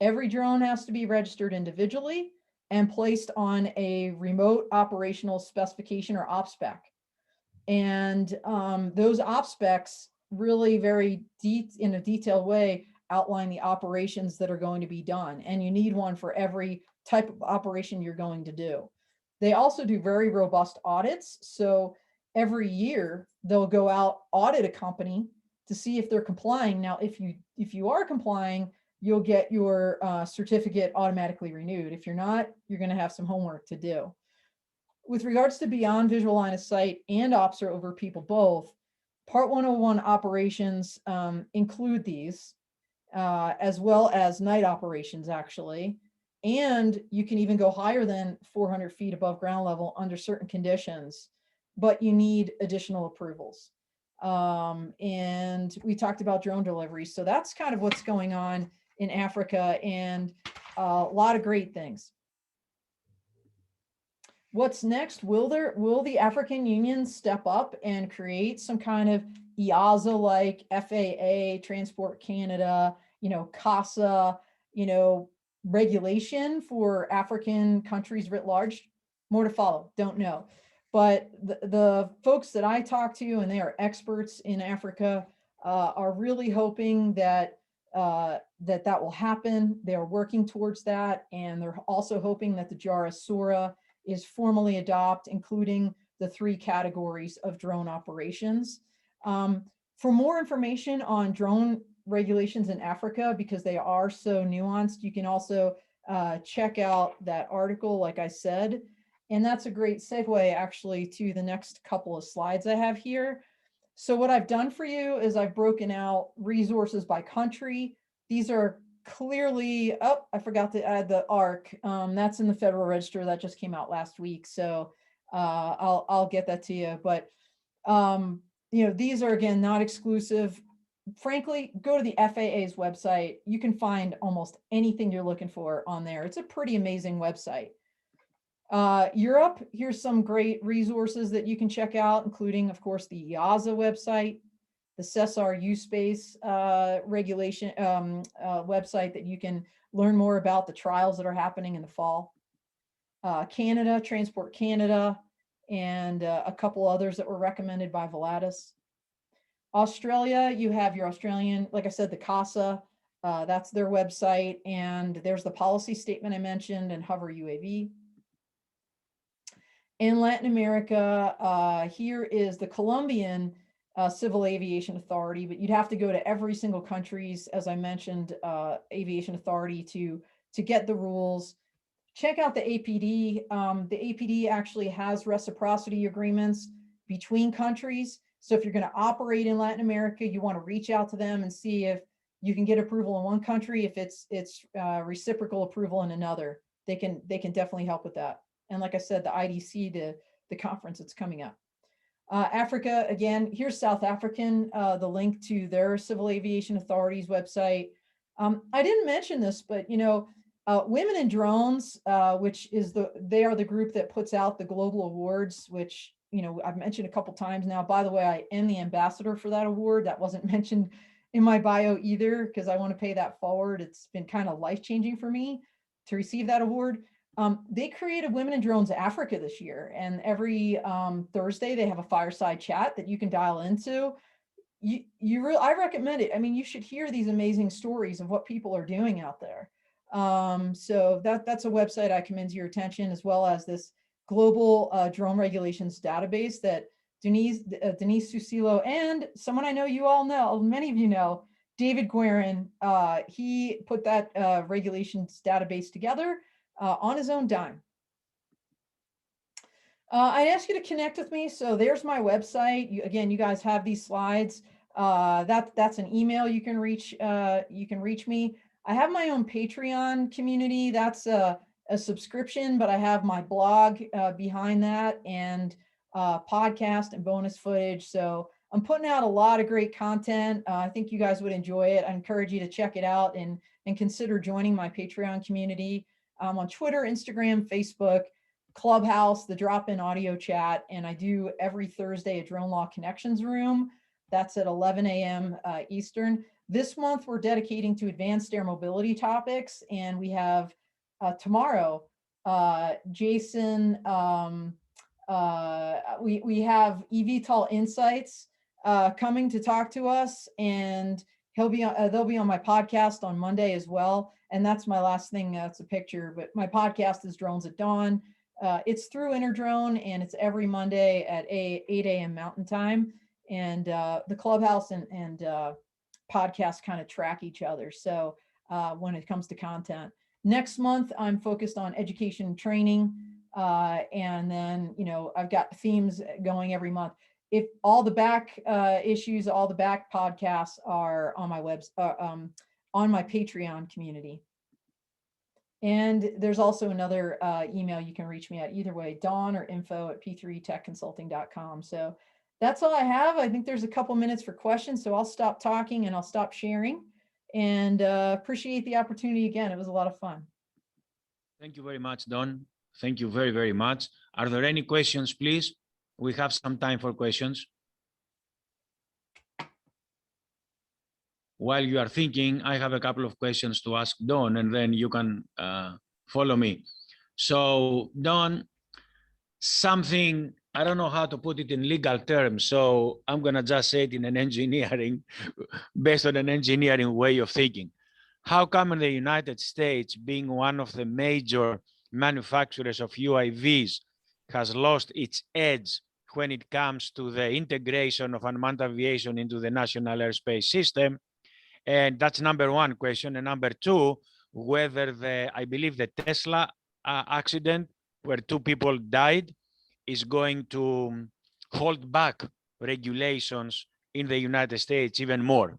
Every drone has to be registered individually and placed on a remote operational specification, or OPSPEC. And those OPSPECs really very in a detailed way outline the operations that are going to be done. And you need one for every type of operation you're going to do. They also do very robust audits. So every year they'll go out, audit a company to see if they're complying. Now, if you are complying, you'll get your certificate automatically renewed. If you're not, you're going to have some homework to do. With regards to beyond visual line of sight and ops or over people both, Part 101 operations include these, as well as night operations, actually. And you can even go higher than 400 feet above ground level under certain conditions, but you need additional approvals. And we talked about drone deliveries. So that's kind of what's going on in Africa, and a lot of great things. What's next? Will the African Union step up and create some kind of EASA-like FAA, Transport Canada, CASA, regulation for African countries writ large? More to follow. Don't know. But the folks that I talk to, and they are experts in Africa, are really hoping that that will happen. They are working towards that, and they're also hoping that the JARA SORA is formally adopted, including the 3 categories of drone operations. For more information on drone regulations in Africa, because they are so nuanced, you can also check out that article, like I said. And that's a great segue actually to the next couple of slides I have here. So what I've done for you is I've broken out resources by country. These are clearly, oh, I forgot to add the ARC. That's in the Federal Register. That just came out last week. So I'll get that to you. But you know, these are, again, not exclusive. Frankly, go to the FAA's website. You can find almost anything you're looking for on there. It's a pretty amazing website. Europe, here's some great resources that you can check out, including, of course, the ICUAS website, the CESAR U-Space regulation website that you can learn more about the trials that are happening in the fall. Canada, Transport Canada, and a couple others that were recommended by Volatus. Australia, you have your Australian, like I said, the CASA, that's their website, and there's the policy statement I mentioned, and Hover UAV. In Latin America, here is the Colombian Civil Aviation Authority, but you'd have to go to every single country's, as I mentioned, aviation authority to get the rules. Check out the APD. The APD actually has reciprocity agreements between countries. So if you're going to operate in Latin America, you want to reach out to them and see if you can get approval in one country. If it's reciprocal approval in another, they can definitely help with that. And like I said, the IDC, the conference that's coming up. Africa, again, here's South African, the link to their Civil Aviation Authority's website. I didn't mention this, but, you know, Women in Drones, which is they are the group that puts out the global awards, which, you know, I've mentioned a couple times now. By the way, I am the ambassador for that award. That wasn't mentioned in my bio either, because I want to pay that forward. It's been kind of life-changing for me to receive that award. They created Women in Drones Africa this year, and every Thursday they have a fireside chat that you can dial into. I recommend it. I mean, you should hear these amazing stories of what people are doing out there. So that's a website I commend to your attention, as well as this global drone regulations database that Denise Susilo and someone I know you all know, many of you know, David Guerin, he put that regulations database together on his own dime. I'd ask you to connect with me. So there's my website. Again, you guys have these slides. That's an email you can reach me. I have my own Patreon community. That's a subscription, but I have my blog behind that, and podcast and bonus footage. So I'm putting out a lot of great content. I think you guys would enjoy it. I encourage you to check it out and consider joining my Patreon community. I'm on Twitter, Instagram, Facebook, Clubhouse, the drop-in audio chat, and I do every Thursday a Drone Law Connections room. That's at 11 a.m. Eastern. This month we're dedicating to advanced air mobility topics, and we have tomorrow Jason. We have eVTOL Insights coming to talk to us, and they'll be on my podcast on Monday as well. And that's my last thing. That's a picture, but my podcast is Drones at Dawn. It's through Interdrone, and it's every Monday at 8 a.m. Mountain Time. And the Clubhouse and podcasts kind of track each other. So when it comes to content, next month I'm focused on education and training. And then, you know, I've got themes going every month. If all the back issues, all the back podcasts are on my on my Patreon community. And there's also another email you can reach me at, either way, Dawn or info@p3techconsulting.com. So that's all I have. I think there's a couple minutes for questions, so I'll stop talking and I'll stop sharing, and appreciate the opportunity again. It was a lot of fun. Thank you very much, Dawn. Thank you very, very much. Are there any questions, please? We have some time for questions. While you are thinking, I have a couple of questions to ask Dawn, and then you can follow me. So, Dawn, something I don't know how to put it in legal terms, so I'm gonna just say it in an engineering, based on an engineering way of thinking. How come in the United States, being one of the major manufacturers of UAVs, has lost its edge when it comes to the integration of unmanned aviation into the national airspace system? And that's number one question. And number two, whether I believe the Tesla accident where two people died is going to hold back regulations in the United States even more.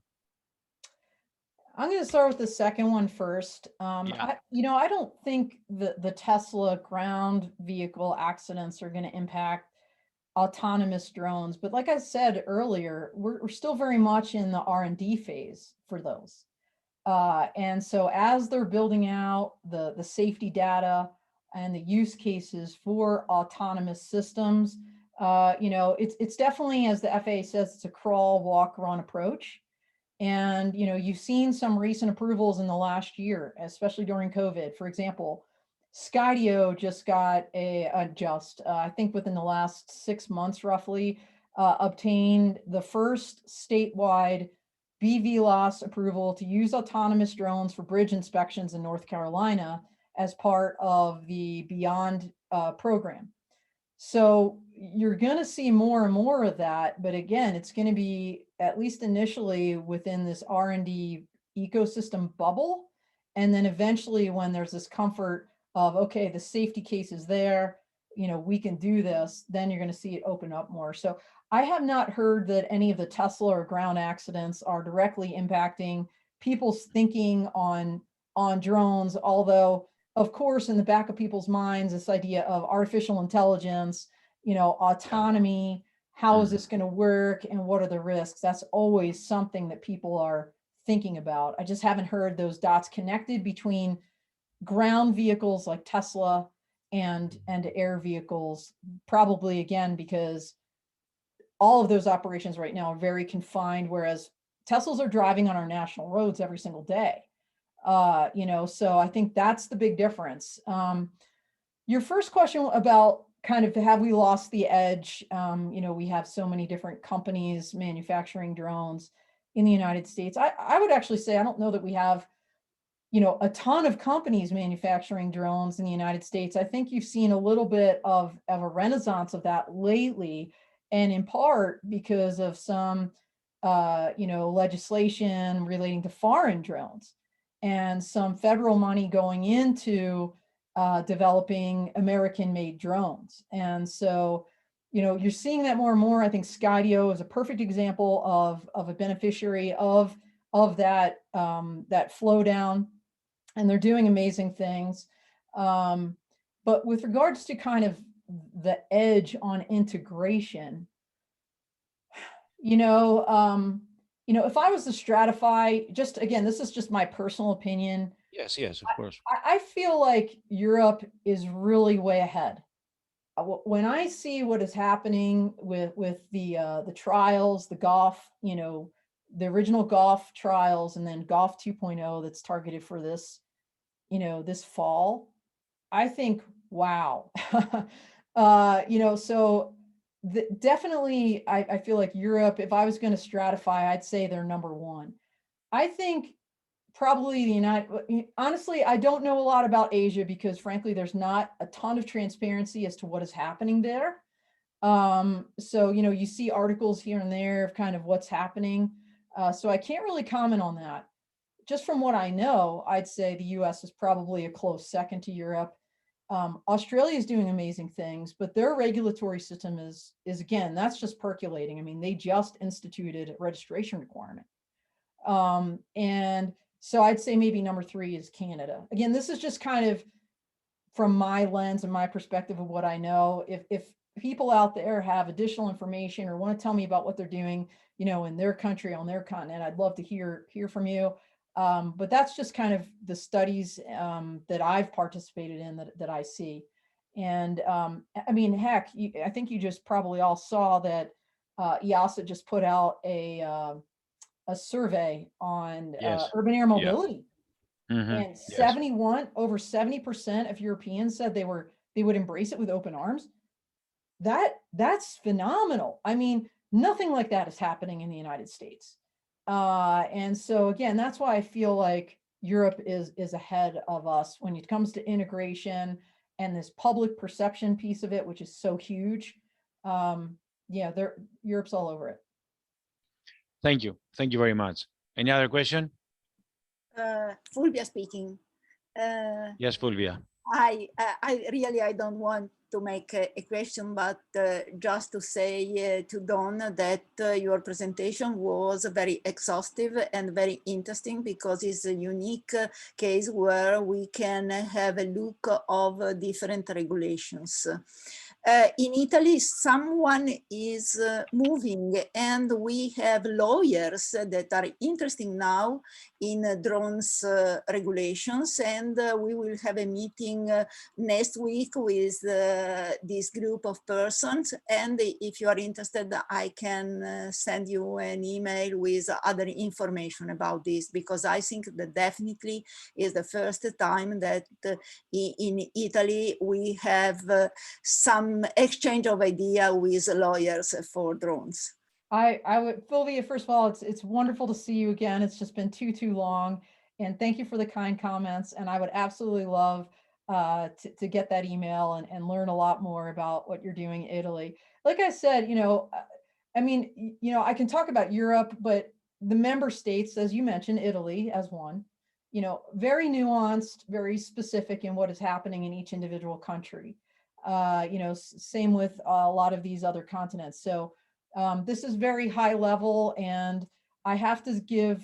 I'm going to start with the second one first. Yeah. I don't think the Tesla ground vehicle accidents are going to impact autonomous drones. But like I said earlier, we're still very much in the R&D phase for those. And so as they're building out the safety data and the use cases for autonomous systems, it's definitely, as the FAA says, it's a crawl, walk, run approach. And, you've seen some recent approvals in the last year, especially during COVID. For example, Skydio just got I think within the last 6 months, roughly, obtained the first statewide BVLOS approval to use autonomous drones for bridge inspections in North Carolina as part of the Beyond program. So you're going to see more and more of that, but again, it's going to be at least initially within this R&D ecosystem bubble, and then eventually when there's this comfort of, okay, the safety case is there, we can do this, then you're going to see it open up more. So I have not heard that any of the Tesla or ground accidents are directly impacting people's thinking on drones, although of course, in the back of people's minds, this idea of artificial intelligence, autonomy, how is this going to work and what are the risks? That's always something that people are thinking about. I just haven't heard those dots connected between ground vehicles like Tesla and air vehicles, probably again, because all of those operations right now are very confined, whereas Teslas are driving on our national roads every single day. So I think that's the big difference. Your first question about kind of, have we lost the edge? We have so many different companies manufacturing drones in the United States. I would actually say, I don't know that we have, a ton of companies manufacturing drones in the United States. I think you've seen a little bit of a renaissance of that lately, and in part because of some, legislation relating to foreign drones and some federal money going into developing American-made drones. And so, you're seeing that more and more. I think Skydio is a perfect example of a beneficiary of that that flow down, and they're doing amazing things. But with regards to kind of the edge on integration, if I was to stratify, just again, this is just my personal opinion. Yes, of course. I feel like Europe is really way ahead. When I see what is happening with the trials, the golf, the original golf trials, and then golf 2.0 that's targeted for this, this fall, I think, wow. So definitely, I feel like Europe, if I was going to stratify, I'd say they're number one. I think probably honestly, I don't know a lot about Asia because frankly, there's not a ton of transparency as to what is happening there. So, you see articles here and there of kind of what's happening. So I can't really comment on that. Just from what I know, I'd say the US is probably a close second to Europe. Australia is doing amazing things, but their regulatory system is again, that's just percolating. I mean, they just instituted a registration requirement. And so I'd say maybe number 3 is Canada. Again, this is just kind of from my lens and my perspective of what I know. If people out there have additional information or want to tell me about what they're doing, in their country, on their continent, I'd love to hear from you. But that's just kind of the studies that I've participated in that I see. And I mean, heck, I think you just probably all saw that ICUAS just put out a survey on urban air mobility. And over 70% of Europeans said they would embrace it with open arms. that's phenomenal. I mean, nothing like that is happening in the United States. And so again, that's why I feel like Europe is ahead of us when it comes to integration and this public perception piece of it, which is so huge. Yeah, Europe's all over it. Thank you. Thank you very much. Any other question? Fulvia speaking. Yes, Fulvia. I really, I don't want to make a question, but just to say to Don that your presentation was very exhaustive and very interesting, because it's a unique case where we can have a look of different regulations. In Italy, someone is moving, and we have lawyers that are interested now in drones regulations, and we will have a meeting next week with this group of persons. And if you are interested, I can send you an email with other information about this, because I think that definitely is the first time that in Italy we have some exchange of idea with lawyers for drones. I would, Fulvia, first of all, it's wonderful to see you again. It's just been too long. And thank you for the kind comments. And I would absolutely love to get that email and learn a lot more about what you're doing in Italy. Like I said, I mean, I can talk about Europe, but the member states, as you mentioned, Italy as one, very nuanced, very specific in what is happening in each individual country. Same with a lot of these other continents. So this is very high level, and I have to give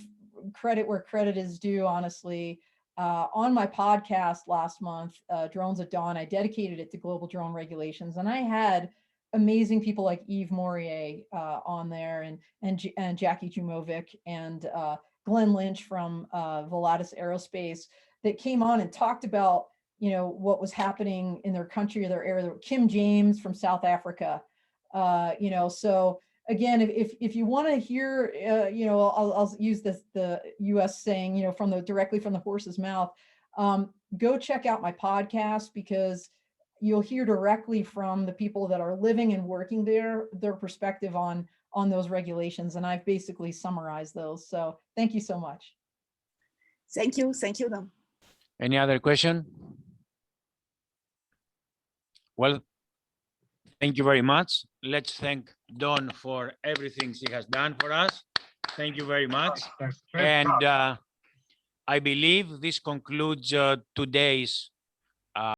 credit where credit is due, honestly. On my podcast last month, Drones at Dawn, I dedicated it to global drone regulations, and I had amazing people like Yves Morier on there, and Jackie Jumovic, and Glenn Lynch from Volatus Aerospace, that came on and talked about what was happening in their country or their area. Kim James from South Africa, so again, if you want to hear, I'll use the US saying, directly from the horse's mouth, go check out my podcast, because you'll hear directly from the people that are living and working there, their perspective on those regulations. And I've basically summarized those. So thank you so much. Thank you, Don. Any other question? Well, thank you very much. Let's thank Dawn for everything she has done for us. Thank you very much. And I believe this concludes today's